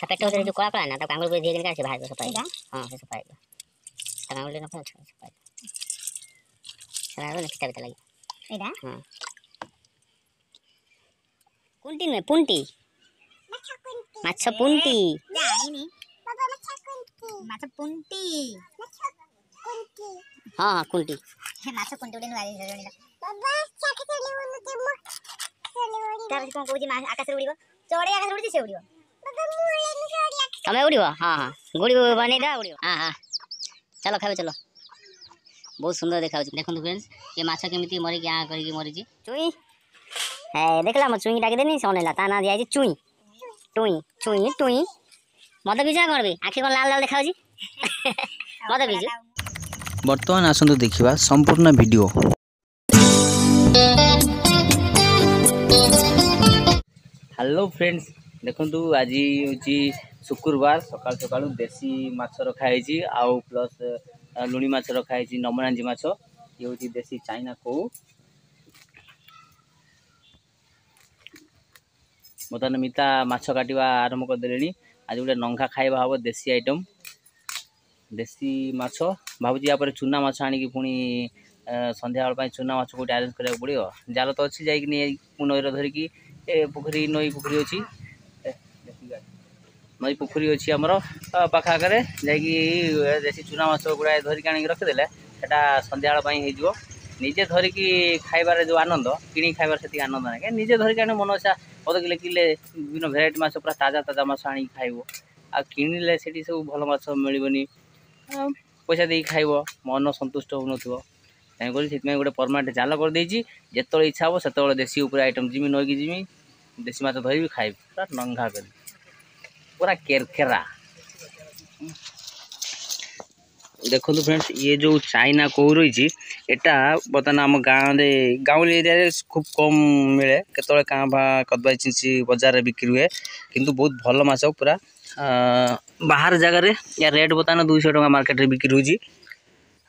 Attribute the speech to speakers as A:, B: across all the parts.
A: पेट से जो कड़ा ना तो आंगुल को धीरे धीरे से बाहर सफाई हां से सफाई आंगुल लेना पड़े सफाई सलाह ने पिटा पिटा लगी एडा हां कुंटी में पुंटी माछ पुंटी जाईनी बाबा माछ पुंटी हां हां कुंटी हे माछ पुंटी उडे वाली जणीला बाबा चाके चली बोलू ते मो चली ओडी तार कोन कोजी माछ आकाश उडीबो चोडे आकाश उडीती से उडीबो बाबा मोले नु चोडी आकाश तमे उडीबो हां हां गुडी बने दा उडीबो हां हां चलो खाबे चलो बहुत सुंदर देखा देखो फ्रेंड्स ये माछ केमिति मरी क्या करके मरी छी चुई है देखला म चुई डाके देनी सोनेला ता ना दिया छी चुई टुई चुई टुई मत बिजा करबे आखि कोन लाल लाल देखा छी मत बिजु
B: वर्तमान आसंतु देखिबा संपूर्ण वीडियो। हेलो फ्रेंड्स देखंतु आज होची शुक्रवार सकाल सकाल देसी माछ रखा है आउ प्लस लुणी माछ रखा है नमनांजी माछ ये होची देसी चाइना को बर्तमान मिता माछ काटिवा आरंभ कर देलेनी आज गोटे नंगा खाइबा हम देसी आइटम देसी माछ भावुची या पर चूना माछ आनी पुणी संध्या बेल चूना माछ को अरेंज करा पड़ो जाल तो अच्छी जाइक नईर धरिकी पोखरी नई पोखरी अच्छी नई पोखरी अच्छी आमर पाखाकर देसी चूना माछ गुड़ा धरिक आनी रखिदेले सेटा संध्या बेल हो निजे धरिकी खाइबार जो आनंद किणी खाइबार से आनंद ना निजे धरिक आने मन इच्छा अध किले किले विभिन्न भेराइटी माछ पूरा ताजा ताजा माछ आनी खाइब आ किणिले से सब भल माछ मिलबनी पैसा दे खाइब मन संतुष्ट हो तेणुक गोटे परमानेंट जाल कर जिते इच्छा हम से देसी उपर आइटम जिमी नईकि जिमी देसी माछ धरी खाइब पूरा नंगा कर पूरा केरकेरा देखो फ्रेंड्स ये जो चाइना कौ रही एटा बर्तमान आम गाँवली एरिया खूब कम मिले केतले काँ भा कदबाई चिंची बजार बिक्री हुए किंतु बहुत भल माछ पूरा बाहर जगार या रेट बर्तमान 200 टका मार्केट बिक्री होची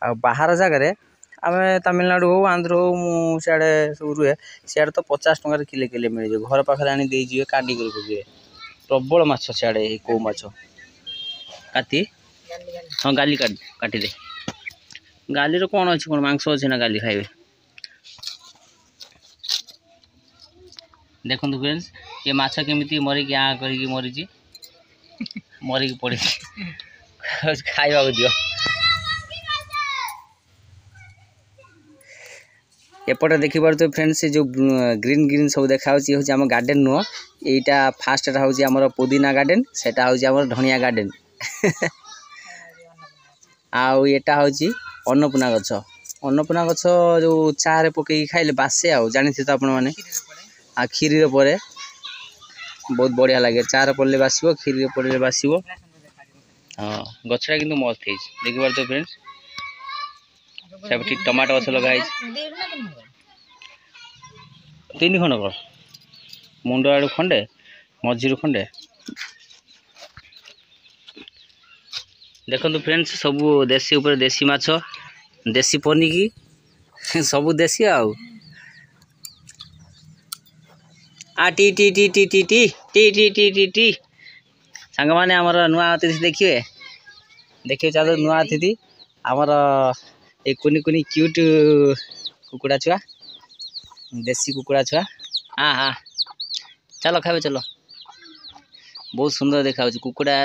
B: आ बाहर जगार आम तमिलनाडु हो आंध्र हो मुझे सब रुए सियाड़े तो 50 टकर किले किले मिल जाए घर पाखे आनी दे काटी कर प्रबल माछ सियाड़े कौ माछ काटी हाँ गाली काटी दे गाली कौन अच्छी कौन मांस अच्छे ना गाली खाइबे देखो फ्रेंड्स ये माछ केमिति मरिक आ करके मरी मरिक पड़ी खाइबा दियो एपटे देखि पारतो फ्रेंड्स जो ग्रीन ग्रीन सब देखा होची हम गार्डन नुह एटा फास्ट होची हमर पुदीना गार्डन सेटा होची हमर धनिया गार्डन आउ एटा होची अन्नपूर्णा गछ जो चारे पकई खाइले बासे आ जानि थे तो आपण माने आ खीरी रे परे बहुत बढ़िया लगे चारे पड़ले बासिबो खीरी रे पड़ले बासिबो हां गछरा किंतु मस्त है देखि पारतो फ्रेंड्स सब ठीक टमाटो गछ लगा है 3 खंड कर मुंड आड़ खंडे मझीर खंडे देखो फ्रेंड्स सब देसी ऊपर देसी माछ देसी पनिकी सब देसी आउ आ टी टी टी टी टी टी टी टी टी टी टी सांग माने हमर नुआ अतिथि देखिए चलो नुआ अतिथि हमर एक कुनी कुनी क्यूट कुकुड़ा छुआ देसी कुकुड़ा छुआ हाँ हाँ चलो खावे चलो बहुत सुंदर देखा कुकुड़ा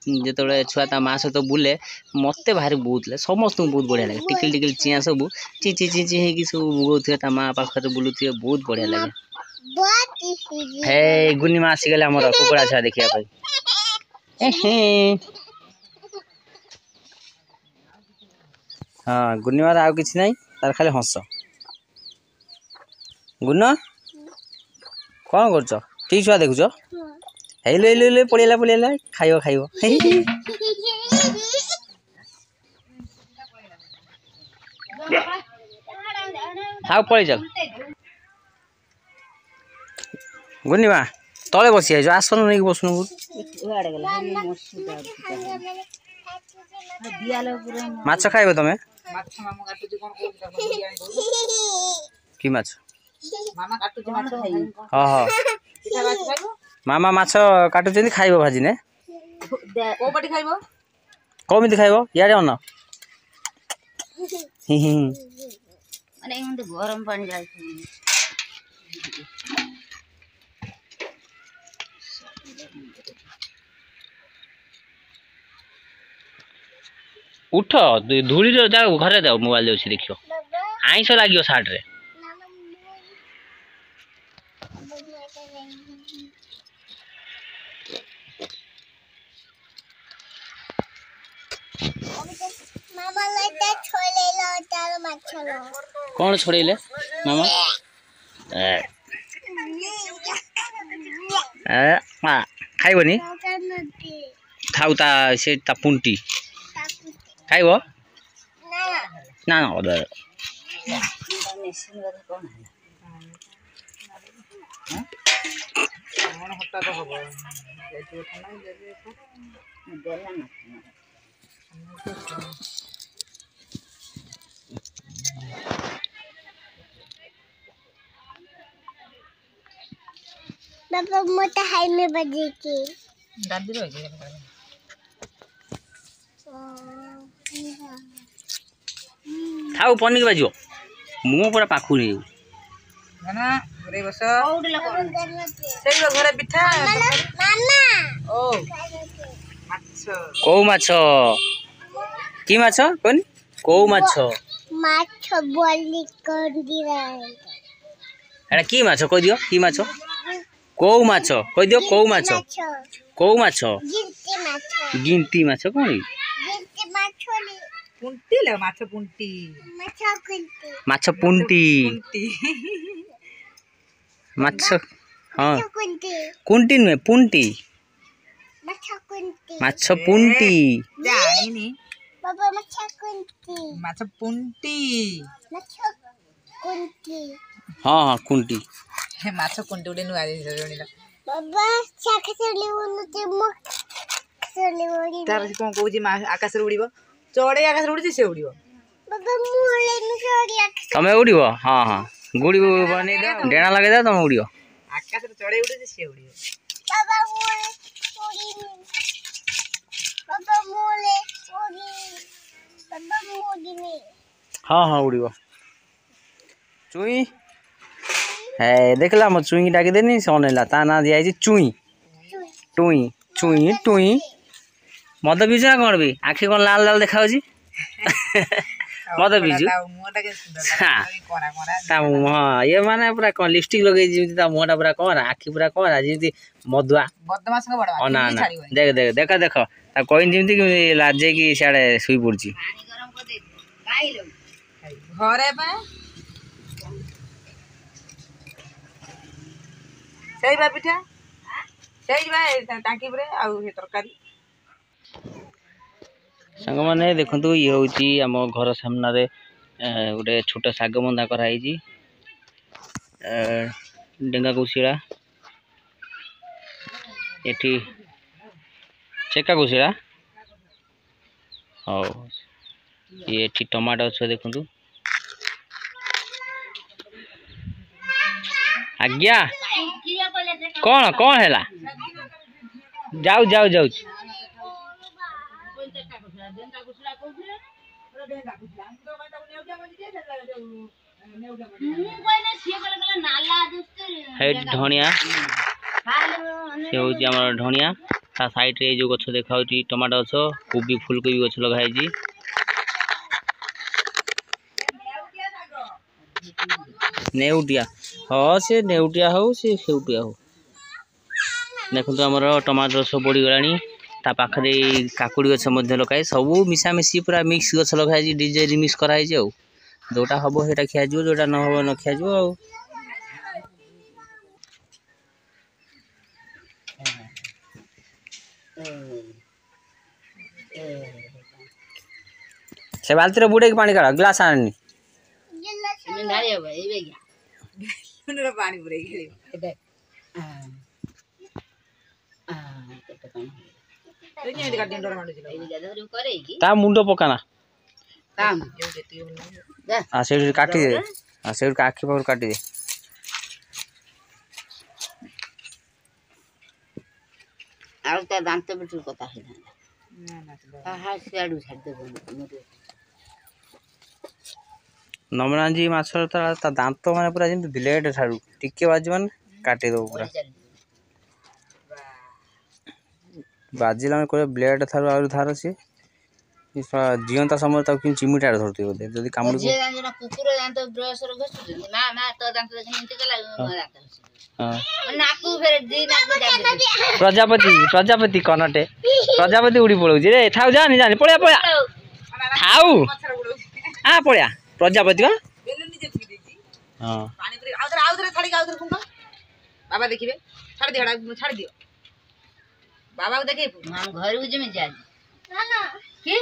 B: जिते छुआ ता माँ सहित बुले मत भारी बहुत समस्त बहुत बढ़िया लगे टिकिल टिकिल चिया सब ची ची ची ची है सब बुगौथे ता माँ पाखे बुलुथे बहुत बढ़िया लगे हे गुनी माँ आसीगले आमर कुकुड़ा छुआ देखा हाँ गुनी मार आउ किसी नहीं तार खाली हंस गुन कौन कर ठीक छुआ देखुच हेलो पड़ेला खाइब हाँ पड़े चल गुनिमा तले बसी आई आसन नहीं बसन माछ खाइब तमें कि माछ हाँ हाँ मामा माछ काटुचंदी खाइब भाजी ने
C: କୋଉପଟେ ଖାଇବ?
B: କେମିତି ଖାଇବ ଇଆଡ଼େ ଅନ
A: ମାନେ ଏମିତି ଗରମ ପାଣି ଯାଉଛି।
B: ଉଠ ଧୂଳିର ଯାଉ ଘରେ ଯାଉ ମୋବାଇଲ ଅଛି ଦେଖିବ ଆଇଁଷ ଲାଗିବ ସାର୍ଟରେ। କଣ ଛଡେଇଲେ ମାମା? ଖାଇବନି ଖାଉ ତା ସେ ତା ପୁଣ୍ଟି ଖାଇବ ନା ନା ଅଦା
C: କଣ ହଠାତ ହବ?
A: बाबा मोटा हाई में बजे की
C: दादी रही
B: ଖାଉ ପନିକି ବାଜିବ ମୁଁ ପୁରା ପାଖକୁ ନେଇ
C: ନା ଘରେ ବସ ସେଇ ଘରେ ପିଠା ଓ ମାଛ
B: କୋଉ ମାଛ କି ମାଛ କହନି କୋଉ ମାଛ
A: माछ बोली कर दिया
B: ଏଟା କି ମାଛ କହିଦିଅ କି ମାଛ କୋଉ ମାଛ କହିଦିଅ କୋଉ ମାଛ କୋଉ ମାଛ
A: गिनती माछ
B: ଗିନ୍ତି ମାଛ କଣ
A: गिनती माछ ली
C: ପୁଣ୍ଟି ଲ ମାଛ ପୁଣ୍ଟି
A: माछ गिनती
B: ମାଛ ପୁଣ୍ଟି
C: ପୁଣ୍ଟି
B: ମାଛ ହଁ
A: कुंती
B: କୁଣ୍ଟି ନୁହେଁ ପୁଣ୍ଟି
A: माछ कुंती
B: ମାଛ ପୁଣ୍ଟି
C: ଜାଣିନି
A: बाबा माछ कुंती
C: ମାଛ ପୁଣ୍ଟି
A: माछ कुंती
B: ହଁ ହଁ କୁଣ୍ଟି
C: ହେ ମାଛ ପୁଣ୍ଟି ଗୋଟେ ନୂଆ ଜିନିଷ ଶୁଣିଲ
A: बाबा शाखा चली उन्नते मुख चली उड़ी
C: ତାର ସେ କଣ କହୁଛି ଆକାଶରେ ଉଡିବ ଚଢେଇ ଆକାଶରେ ଉଡୁଛି ସେ ଉଡିବ
A: बाबा मुले नुसड़ी आखि
B: ତମେ ଉଡ଼ିବ ହଁ ହଁ ଗୁଡ଼ି ବନେଇଦିଅ ଡେଣା ଲଗେଇଦିଅ ତମେ ଉଡ଼ିବ
C: ଆକାଶରେ ଚଢେଇ ଉଡୁଛି ସେ ଉଡିବ
A: बाबा मुले उड़ी बाबा मुले उड़ी बाबा मुड़ी में
B: ହଁ ହଁ ଉଡ଼ିବ ଚୁଇଁ ହେ ଦେଖିଲା ମୋ ଚୁଇଁ ଡାକିଦେନି ସେ ଅନେଇଲା ତା ନାଁ ଦିଆଯାଇଛି ଚୁଇଁ ଟୁଇଁ ଚୁଇଁ ଟୁଇଁ ମଦ ପିଇଛୁ ନା କଣ ବି ଆଖି କଣ ଲାଲ ଲାଲ ଦେଖାଯାଉଛି ମଦ ପିଇଛୁ ତା ମୁହଁ ଇଏ ମାନେ ପୁରା କଣ ଲିପଷ୍ଟିକ୍ ଲଗେଇଛି ଯେମିତି ତା ମୁହଁଟା ପୁରା କଣ ଆଖି ପୁରା କଣ ଯେମିତି ମଦୁଆ ନା ନା ଦେଖ ଦେଖ ଦେଖ ଦେଖ ତା କହିନି ଯେମିତି କେମିତି ଲାଜେଇକି ସିଆଡେ ଶୋଇ ପଡୁଛି
C: ଘରେ ସେଇ ବା ପିଠା ସେଇ ବା ଟାଙ୍କି ଉପରେ ଆଉ ସେ ତରକାରୀ
B: ସାଙ୍ଗମାନେ ଦେଖନ୍ତୁ ଇଏ ହେଉଛି ଆମ ଘର ସାମ୍ନାରେ ଗୋଟେ ଛୋଟ ଶାଗ ବନ୍ଧା କରାହେଇଛି ଡେଙ୍ଗା କୁଶିଳା ଏଠି ଚେକା କୁଶିଳା ହଉ ଇଏ ଏଠି ଟମାଟୋ ଗଛ ଦେଖନ୍ତୁ ଆଜ୍ଞା କଣ କଣ ହେଲା ଯାଉ ଯାଉ ଯାଉଛି ଧଣିଆ ସେ ହେଉଛି ଆମର ଧଣିଆ ତା ସାଇଡରେ ଏଇ ଯୋଉ ଗଛ ଦେଖାଉଛି ଟମାଟୋ ଗଛ କୋବି ଫୁଲକୋବି ଗଛ ଲଗା ହେଇଛି ନେଉଟିଆ ହଁ ସେ ନେଉଟିଆ ହଉ ସେ ସେଉଟିଆ ହଉ ଦେଖନ୍ତୁ ଆମର ଟମାଟୋ ଗଛ ବଢିଗଲାଣି ତା ପାଖରେ କାକୁଡି ଗଛ ମଧ୍ୟ ଲଗାହେଇ ସବୁ ମିଶାମିଶି ପୁରା ମିକ୍ସ ଗଛ ଲଗାହେଇଛି ଡିଜାଇନ ମିକ୍ସ କରାହେଇଛି ଆଉ ଯୋଉଟା ହବ ସେଇଟା ଖିଆଯିବ ଯୋଉଟା ନ ହବ ନ ଖିଆଯିବ ଆଉ ସେ ବାଲ୍ଟିରେ ବୁଡେଇକି ପାଣି କାଢ ଗ୍ଲାସ ଆଣିନି
C: ପାଣି ପୁରେଇ
B: ତା ମୁଣ୍ଡ ପକାନା ସେଇଠି କାଟିଦେ ସେଇଠୁ ଆଖି ପାଖରୁ କାଟିଦେ
C: ଆଉ ତା ଦାନ୍ତ ବିଟୁ କଥା ହେଇଥାନ୍ତା ହଁ ସିଆଡ଼ୁ ଛାଡ଼ିଦେବ
B: ନମରାଞ୍ଜି ମାଛ ତା ଦାନ୍ତ ମାନେ ପୁରା ଯେମିତି ବ୍ଲେଡ୍ ଠାରୁ ଟିକେ ବାଜିବ ମାନେ କାଟିଦବ ପୁରା ବାଜିଲା ମାନେ କହିବ ବ୍ଲେଡ୍ ଠାରୁ ଆହୁରି ଧାର ସିଏ ଜିଅନ୍ତା ସମୟରେ ତାକୁ କେମିତି ଚିମିଟାରେ ଧରୁଥିବ ବୋଧେ ଯଦି କାମୁଡ଼ି
C: କୁକୁର ଦାନ୍ତ ବ୍ରସରେ ଘଷୁଛନ୍ତି ମା ମା ତୋ ଦାନ୍ତ ଏମିତି କଲା
B: ପ୍ରଜାପତି କନଟେ ପ୍ରଜାପତି ଉଡ଼ି ପଳଉଛି ରେ ଥାଉ ଯାନି ଯାନି ପଳେଆ ପଳେଆ ଥାଉ ପଳେଆ ପ୍ରଜାପତି ବା ହଁ
C: ବାବା ଦେଖିବେ ଛାଡ଼ି ଦିଅ ବାବାକୁ ଦେଖେ ଘରକୁ ଯେମିତି ଯାଏ କି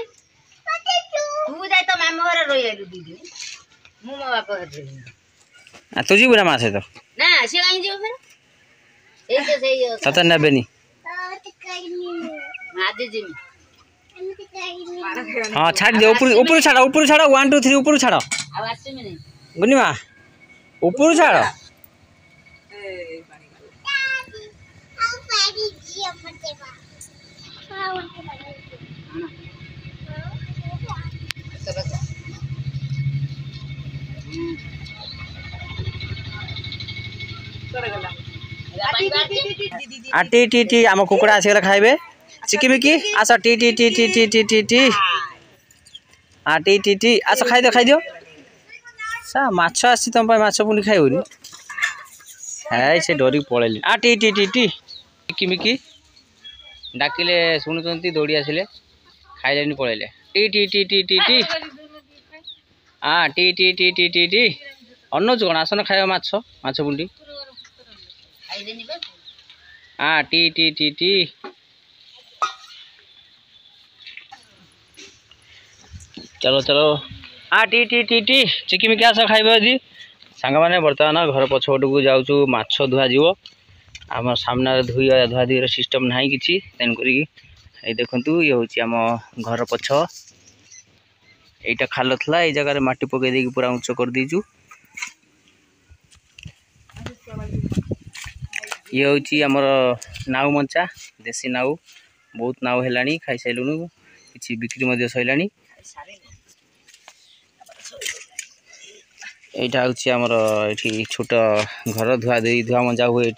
C: ତୁ ଯାଇ ତ ମାମୁଁ ଘରେ ରହିଯାଇଲୁ 2 ଦିନ ମୁଁ ମୋ ବାପା ଘରେ ରହିଲି
B: ତୁ ଯିବୁ ନା ମା ସହିତ
C: ନା ସେ କାହିଁ ଯିବ ଫେର ଏଇ ତ ସେଇ
B: ତତେ ନେବେନି
C: ଆଜି ଯିବି
B: ହଁ ଛାଡ଼ି ଦିଅ ଉପରୁ ଛାଡ଼ 1 2 3 ଉପରୁ ଛାଡ଼
C: ଆଉ ଆସିବିନି
B: ଗୁନିମା ଉପରୁ ଛାଡ଼ टी टी टी आम कुकुड़ा आसिगला खाइबे चिकिमिकी आस टी टी टी टी टी टी टी टी टी टी टी आस खाइदियो सा माछ आसी तुम माछ पुणी खाइबनी है से डरी पलैली टी टी टी टी चिकिमिकी डाकिले शुणुंट दौड़ी आसिले खाइले पलैले टी टी टी टी टी टी टी टी टी टी टी टी अनौच कौन आसन खाइबा माछ पुंडी टी टी टी टी चलो चलो टी टी टी टी चिकिमिकी आस खाइबा जी सांग मैंने बर्तमान घर पछपट को जाऊँ माछ धुआ जीव आम सामने धुआ धुई सिस्टम ना कि तेणुक देखु ये हूँ आम घर पछ यहीटा खाल था ये जगह माटी पकई देकी पूरा उच्च कर दीचु ये हूँ आमर नाउ मंचा देसी नाउ बहुत नाउ है खाई सारूँ कि बिक्री सैला यहाँ हूँ आमर ये छोट घर धुआ मंजा हुए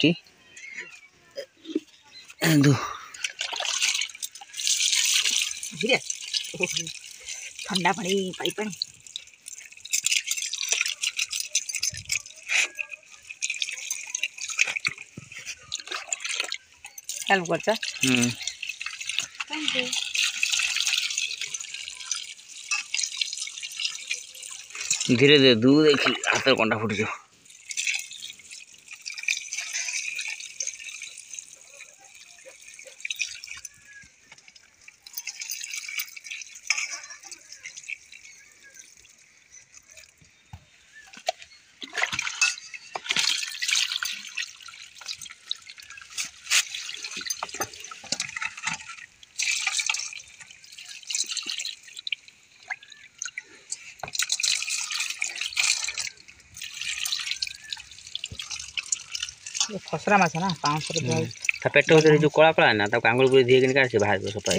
B: ये
C: ठंडा पानी पाई पानी हेल्प करता
B: धीरे धीरे दूध देखी हाथ कंटा फुट जाओ
C: खसरा माछ ना 500
B: रुपया पेट भर जो कला कला ना आंगुल पूरी धीरे कि से बाहर सफा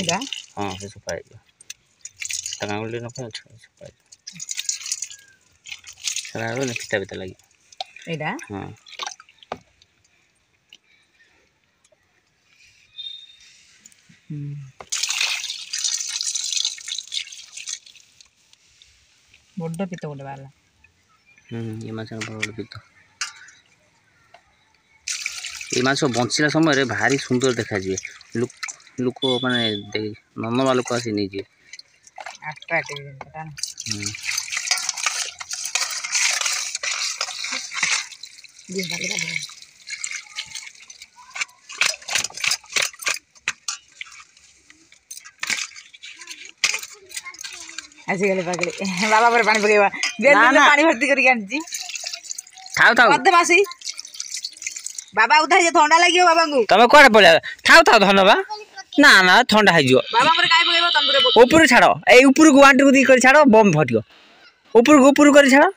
B: हाँ से सफा आंगुल न सफा ना पिता पिता लगे हाँ
C: बड़ पिता गोटे बाहर
B: ये माछ बड़ पिता ये माछ बंचिला समय भारी सुंदर देखा जी लोक माने ननवा लोक आसी नहीं जी
C: आजिकल पागले बाबा पर पानी पकेबा पानी भर्ती करके आनजी
B: थाउ थाउ
C: बदमाशी बाबा उठा जे ठंडा लागियो बाबा को
B: तमे कोडे पळा थाउ थाउ धनबा ना ना ठंडा हाइ जियो
C: बाबा पर काय पकेबा तंदुरे
B: ऊपर छाड़ो ए ऊपर को वांटर को दी कर छाड़ो बम फटियो ऊपर कर छाड़ो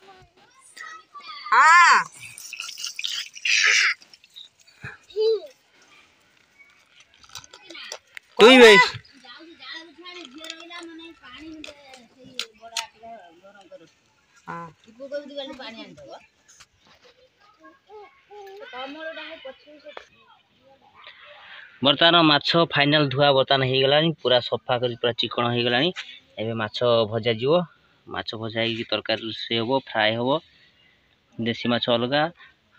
C: हां
B: ତୁଇ ଭାଇ बर्तमान माछ फाइनाल धुआ बर्तमान हो गला पूरा सफा कर पूरा चिकन हो गला एबे माछ भजा जीवो माछ भजा ही तरकारी से हम फ्राए हम देसी माछ अलग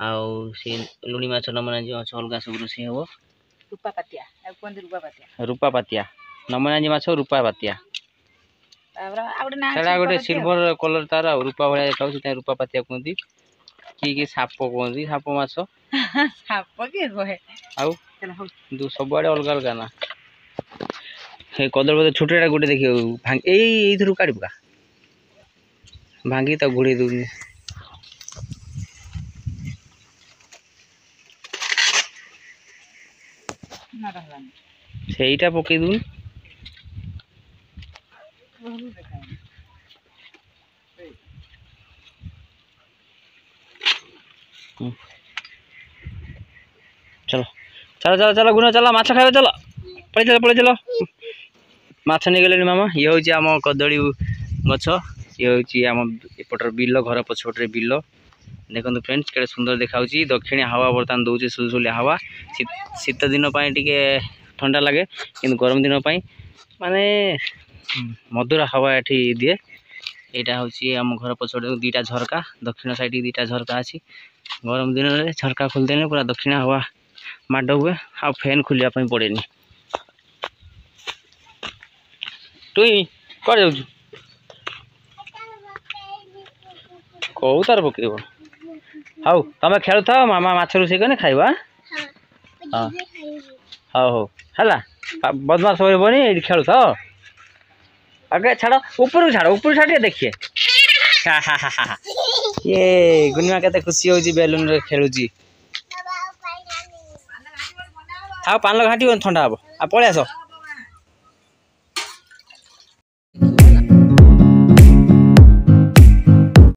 B: आउ से लुणी माछ नमना जी माछ अलग सब रोषे हम रूपा पातिया नमना जी माछ रूपा पातिया गोटे सिल्वर कलर तार रूपा भाया देखा रूपा पातिया कहती कि साप कहती साप माछ सब आड़े अलग अलग ना कदल छोटा गोटे देखिए यही काढ़ पका भांगी तक घोड़े दूनी सेटा पकई दूनी चलो चलो चलो चलो गुण चलो माछ खाइबा चलो पड़े चलो माछ नहीं गले मामा ये हूँ आम कदली गछ ये हूँ आम एपटर बिल घर पछपटे बिल देखो फ्रेंड्स के सुंदर देखा दक्षिणी हावा बर्तमान दौर सुलसुलिया हावा शीत दिन टे ठंडा लगे कि गरम दिन माने मधुर हावा ये दिए यहाँ हूँ आम घर पछपटे दीटा झरका दक्षिण साइड दीटा झरका अच्छी गरम दिन में झरका खोलदेने पूरा दक्षिण हावा माड हुए आ फैन खोलिया पड़े तुई कौन जाऊ कौ तार पकेब हाउ तुम खेलु था मामा माछ रोषे कने खाइबा हाँ हाँ हौ है बदमाश होनी ये खेलु था आगे छाड़ ऊपर छाड़ देखिए ये गुनिमा के खुशी हो बेलून रे खेलुची हाँ पान घाटी थंडा हम आ पलि आस